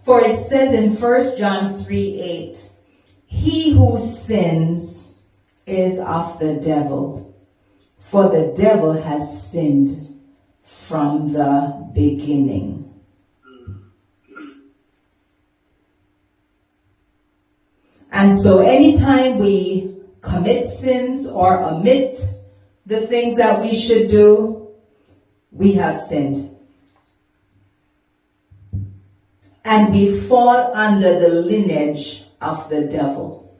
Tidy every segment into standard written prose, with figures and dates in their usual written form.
For it says in 1 John 3:8, he who sins is of the devil, for the devil has sinned from the beginning. And so anytime we commit sins or omit the things that we should do, we have sinned. And we fall under the lineage of the devil.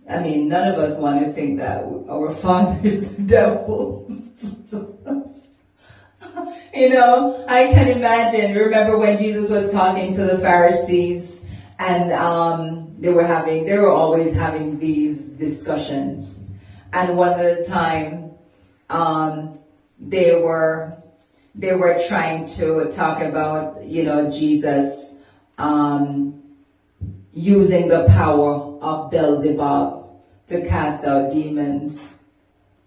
I mean, none of us want to think that our father is the devil. You know, I can imagine, remember when Jesus was talking to the Pharisees, and they were always having these discussions. And one of the time, they were trying to talk about, Jesus using the power of Beelzebub to cast out demons.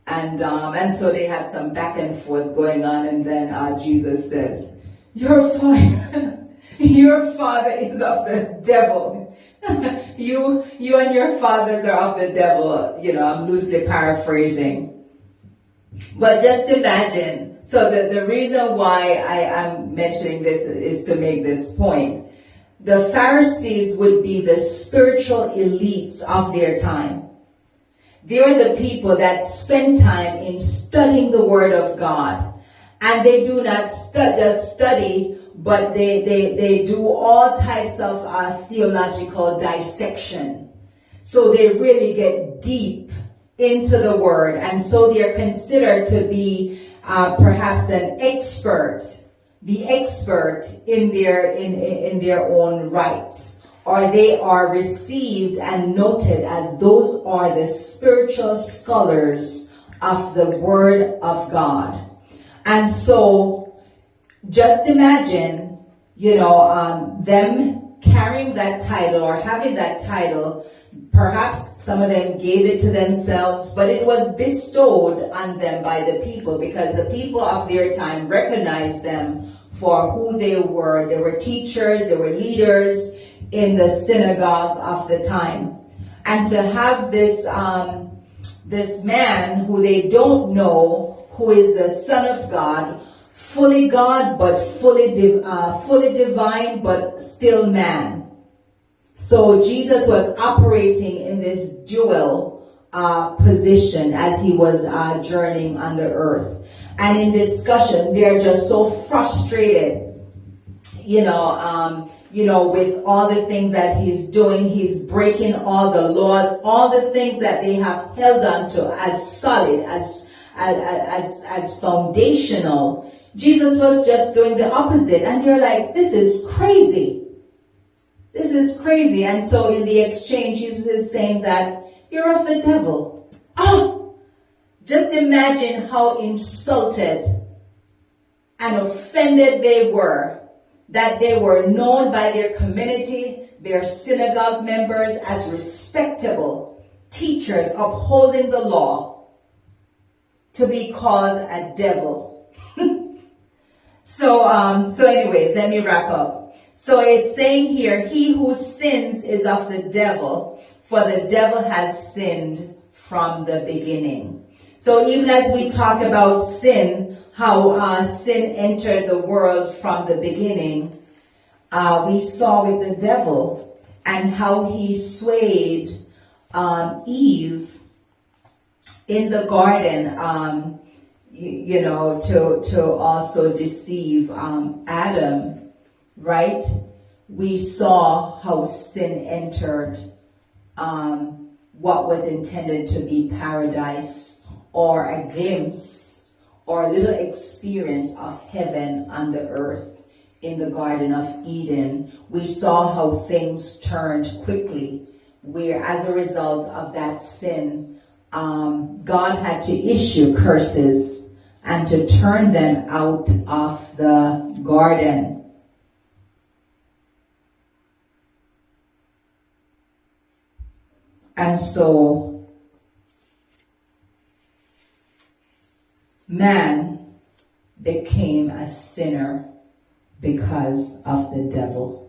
And so they had some back and forth going on, and then Jesus says, your father is of the devil. You and your fathers are of the devil. I'm loosely paraphrasing. But just imagine, so the reason why I'm mentioning this is to make this point. The Pharisees would be the spiritual elites of their time. They're the people that spend time in studying the Word of God. And they do not just study, but they do all types of theological dissection. So they really get deep into the Word. And so they are considered to be perhaps an expert, the expert in their own rights. Or they are received and noted as those are the spiritual scholars of the Word of God. And so just imagine, them carrying that title or having that title. Perhaps some of them gave it to themselves, but it was bestowed on them by the people because the people of their time recognized them for who they were. They were teachers, they were leaders in the synagogue of the time. And to have this man who they don't know, who is the Son of God, fully God, but fully divine, but still man. So Jesus was operating in this dual position as he was journeying on the earth. And in discussion, they're just so frustrated, with all the things that he's doing. He's breaking all the laws, all the things that they have held on to as solid, as foundational. Jesus was just doing the opposite. And you're like, this is crazy. This is crazy. And so in the exchange, Jesus is saying that you're of the devil. Just imagine how insulted and offended they were, that they were known by their community, their synagogue members, as respectable teachers upholding the law, to be called a devil. So anyways, let me wrap up. So it's saying here, he who sins is of the devil, for the devil has sinned from the beginning. So even as we talk about sin, how sin entered the world from the beginning, we saw with the devil and how he swayed Eve in the garden, to also deceive Adam, right? We saw how sin entered what was intended to be paradise, or a glimpse or a little experience of heaven on the earth in the Garden of Eden. We saw how things turned quickly, where as a result of that sin, God had to issue curses and to turn them out of the garden. And so, man became a sinner because of the devil.